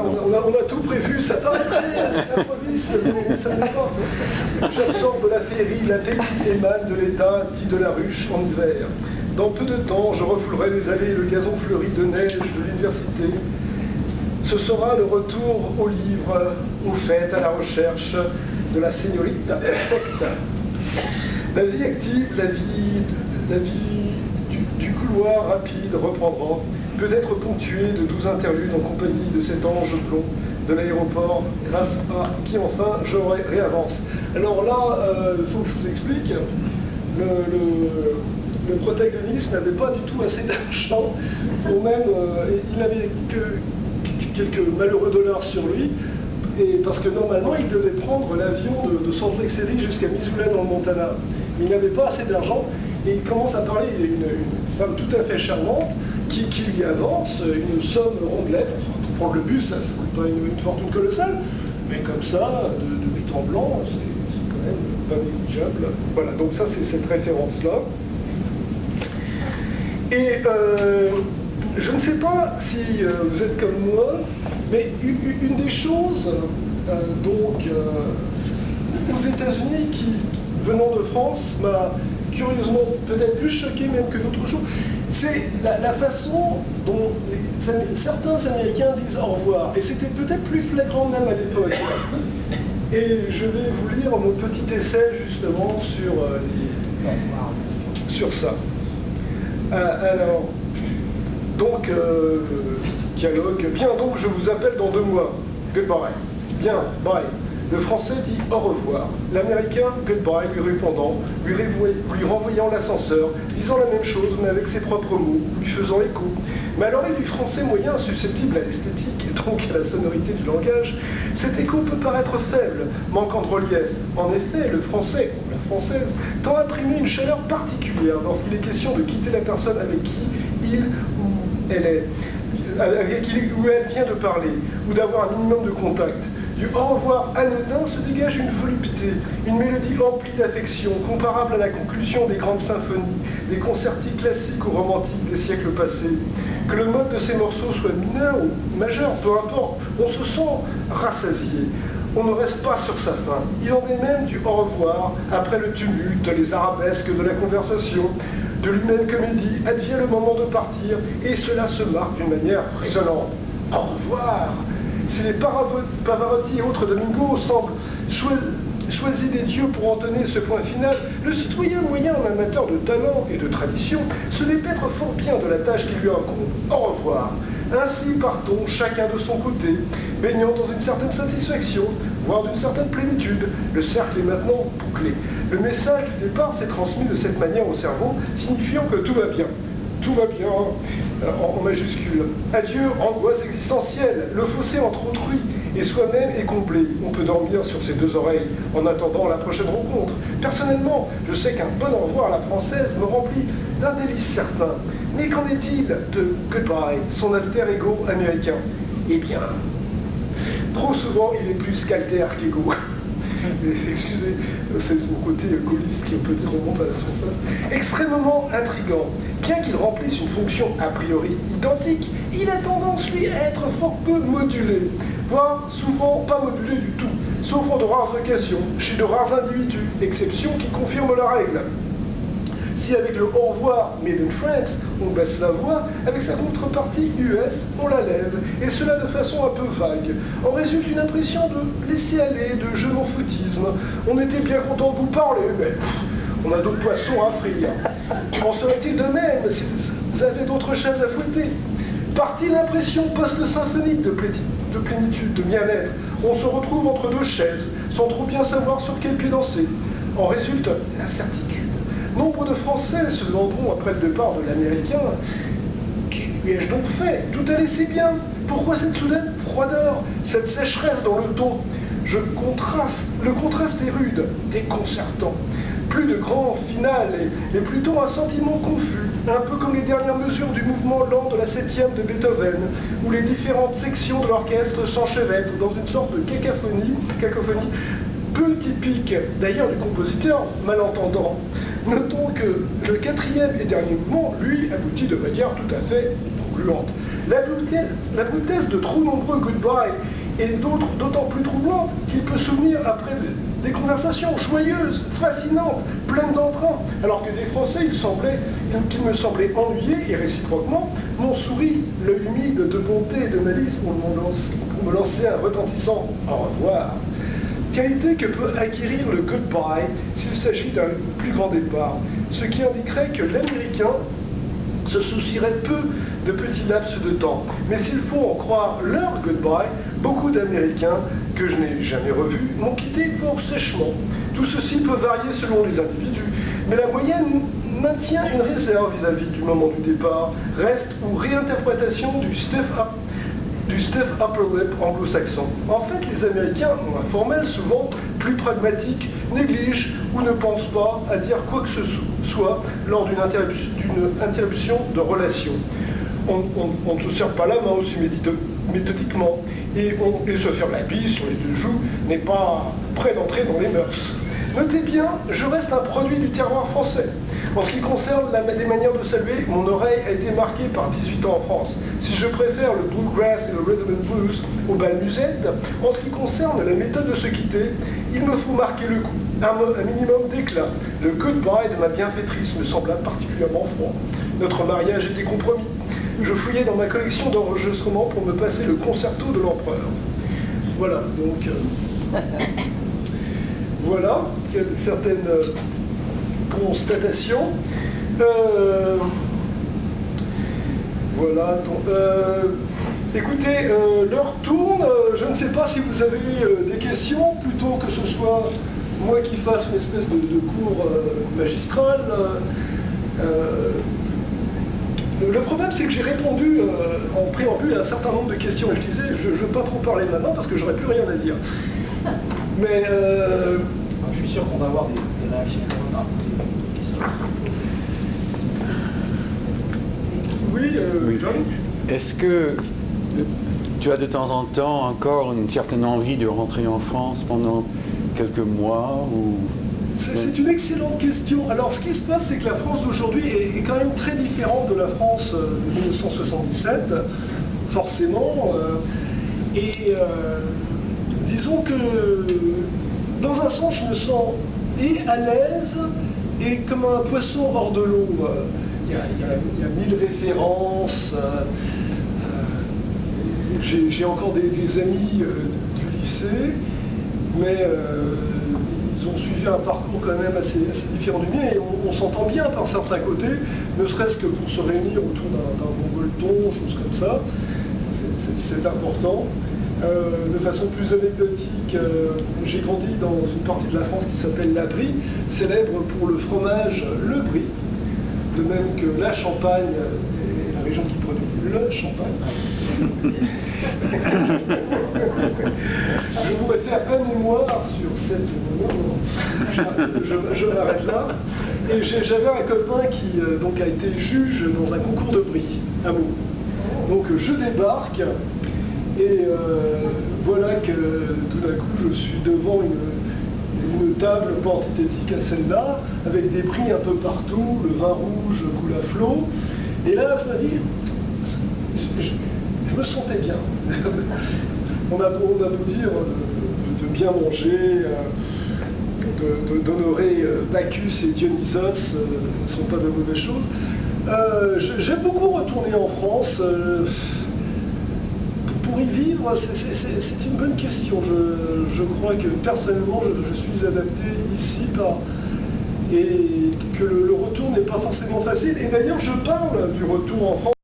on a tout prévu, ça paraîtrait, c'est improviste, mais ça n'est pas. J'absorbe la féerie, la paix qui émane de l'état, dit de la ruche en hiver. Dans peu de temps, je refoulerai les allées et le gazon fleuri de neige de l'université. Ce sera le retour aux livres, aux fêtes, à la recherche de la señorita perfecta. La vie active, la vie du couloir rapide reprendra, peut-être ponctuée de 12 interludes en compagnie de cet ange blond de l'aéroport, grâce à qui enfin je réavance. Alors là, il faut que je vous explique, le protagoniste n'avait pas du tout assez d'argent, ou même il n'avait que quelques malheureux dollars sur lui, et parce que normalement il devait prendre l'avion de Salt Lake City jusqu'à Missoula dans le Montana. Il n'avait pas assez d'argent et il commence à parler d'une femme tout à fait charmante qui lui avance une somme rondelette. Enfin, pour prendre le bus, ça ne coûte pas une fortune colossale, mais comme ça, de but en blanc, c'est quand même pas négligeable. Voilà, donc ça c'est cette référence-là. Et je ne sais pas si vous êtes comme moi, mais une des choses, aux États-Unis, qui, venant de France, m'a curieusement peut-être plus choqué même que d'autres choses, c'est la façon dont certains Américains disent au revoir. Et c'était peut-être plus flagrant même à l'époque. Et je vais vous lire mon petit essai justement sur ça. Alors, donc, dialogue. Bien, donc, je vous appelle dans 2 mois. Goodbye. Bien, bye. Le français dit au revoir. L'américain, goodbye, lui répondant, lui renvoyant l'ascenseur, disant la même chose, mais avec ses propres mots, lui faisant écho. Mais à l'oreille du français moyen, susceptible à l'esthétique et donc à la sonorité du langage, cet écho peut paraître faible, manquant de relief. En effet, le français, ou la française, tend à imprimer une chaleur particulière lorsqu'il est question de quitter la personne avec qui il ou elle est, avec qui ou elle vient de parler, ou d'avoir un minimum de contact. Du au revoir anodin se dégage une volupté, une mélodie emplie d'affection, comparable à la conclusion des grandes symphonies, des concertis classiques ou romantiques des siècles passés. Que le mode de ces morceaux soit mineur ou majeur, peu importe, on se sent rassasié. On ne reste pas sur sa faim. Il en est même du au revoir, après le tumulte, les arabesques de la conversation, de l'humaine comédie, advient le moment de partir, et cela se marque d'une manière résonnante. Au revoir! Si les Pavarotti et autres Domingo semblent choisis des dieux pour entonner ce point final, le citoyen moyen, amateur de talent et de tradition, se dépêtre fort bien de la tâche qui lui incombe. Au revoir. Ainsi partons, chacun de son côté, baignant dans une certaine satisfaction, voire d'une certaine plénitude. Le cercle est maintenant bouclé. Le message du départ s'est transmis de cette manière au cerveau, signifiant que tout va bien. Tout va bien, en majuscule. Adieu, angoisse existentielle, le fossé entre autrui et soi-même est comblé. On peut dormir sur ses 2 oreilles en attendant la prochaine rencontre. Personnellement, je sais qu'un bon au revoir à la française me remplit d'un délice certain. Mais qu'en est-il de Goodbye, son alter ego américain? Eh bien, trop souvent, il est plus qu'alter qu'ego. Excusez, c'est mon côté gaulliste qui peut-être remonte à la surface. Extrêmement intrigant. Bien qu'il remplisse une fonction a priori identique, il a tendance, lui, à être fort peu modulé, voire souvent pas modulé du tout, sauf en de rares occasions, chez de rares individus, exceptions qui confirment la règle. Si avec le au revoir made in France, on baisse la voix, avec sa contrepartie US, on la lève, et cela de façon un peu vague. En résulte une impression de laisser aller, de je m'en foutisme. On était bien content de vous parler, mais on a d'autres poissons à frire. En serait-il de même si vous avez d'autres chaises à fouetter? Partie l'impression post-symphonique de plénitude, de bien-être. On se retrouve entre 2 chaises, sans trop bien savoir sur quel pied danser. En résulte l'incertitude. Nombre de Français se demanderont après le départ de l'Américain « Qu'y ai-je donc fait? Tout allait si bien. Pourquoi cette soudaine froideur, cette sécheresse dans le ton ?» Le contraste est rude, déconcertant. Plus de grand final et plutôt un sentiment confus, un peu comme les dernières mesures du mouvement lent de la 7e de Beethoven, où les différentes sections de l'orchestre s'enchevêtrent dans une sorte de cacophonie peu typique d'ailleurs du compositeur malentendant. Notons que le 4e et dernier mouvement, lui, aboutit de manière tout à fait concluante. La brutesse de trop nombreux goodbye est d'autant plus troublante qu'il peut souvenir après des conversations joyeuses, fascinantes, pleines d'entrain, alors que des Français, qu'ils me semblaient ennuyés, et réciproquement, m'ont souri, l'œil humide de bonté et de malice pour me lancer un retentissant « au revoir ». Qualité que peut acquérir le goodbye s'il s'agit d'un plus grand départ, ce qui indiquerait que l'Américain se soucierait peu de petits laps de temps. Mais s'il faut en croire leur goodbye, beaucoup d'Américains que je n'ai jamais revus m'ont quitté fort sèchement. Tout ceci peut varier selon les individus, mais la moyenne maintient une réserve vis-à-vis du moment du départ, reste ou réinterprétation du stiff upper lip anglo-saxon. En fait, les Américains, moins formels souvent, plus pragmatiques, négligent ou ne pensent pas à dire quoi que ce soit lors d'une interruption de relation. On ne se serre pas la main aussi méthodiquement, et se faire la bise sur les deux joues n'est pas prêt d'entrer dans les mœurs. Notez bien, je reste un produit du terroir français. En ce qui concerne les manières de saluer, mon oreille a été marquée par 18 ans en France. Si je préfère le bluegrass et le rhythm and blues au bal musette, en ce qui concerne la méthode de se quitter, il me faut marquer le coup, un minimum d'éclat. Le goodbye de ma bienfaitrice me sembla particulièrement froid. Notre mariage était compromis. Je fouillais dans ma collection d'enregistrements pour me passer le concerto de l'empereur. Voilà, donc... voilà, certaines constatations. Voilà, donc, écoutez, l'heure tourne, je ne sais pas si vous avez des questions, plutôt que ce soit moi qui fasse une espèce de cours magistral. Le problème, c'est que j'ai répondu en préambule à un certain nombre de questions, et je disais, je ne veux pas trop parler maintenant parce que j'aurais plus rien à dire. Mais je suis sûr qu'on va avoir des réactions. Oui, John. Est-ce que tu as de temps en temps encore une certaine envie de rentrer en France pendant quelques mois ou... C'est une excellente question. Alors, ce qui se passe, c'est que la France d'aujourd'hui est quand même très différente de la France de 1977, forcément. Disons que, dans un sens, je me sens à l'aise et comme un poisson hors de l'eau. Il y a 1000 références. J'ai encore des amis du lycée, mais ils ont suivi un parcours quand même assez différent du mien, et on s'entend bien par certains côtés, ne serait-ce que pour se réunir autour d'un bon gueuleton, choses comme ça. C'est important. De façon plus anecdotique, j'ai grandi dans une partie de la France qui s'appelle la Brie, célèbre pour le fromage Le Brie, de même que la Champagne est la région qui produit le champagne. Je pourrais faire un mémoire sur cette... Je m'arrête là. Et j'avais un copain qui donc a été juge dans un concours de brie, à Meaux. Donc je débarque, et voilà que tout d'un coup je suis devant une table pas antithétique à celle-là, avec des bris un peu partout, le vin rouge coule à flot. Et là, je me dis, je me sentais bien. on a beau dire de bien manger, d'honorer Bacchus et Dionysos, ne sont pas de mauvaises choses. J'aime beaucoup retourner en France. Pour y vivre, c'est une bonne question. Je crois que personnellement, je suis adapté ici et que le retour n'est pas forcément facile. Et d'ailleurs, je parle du retour en France.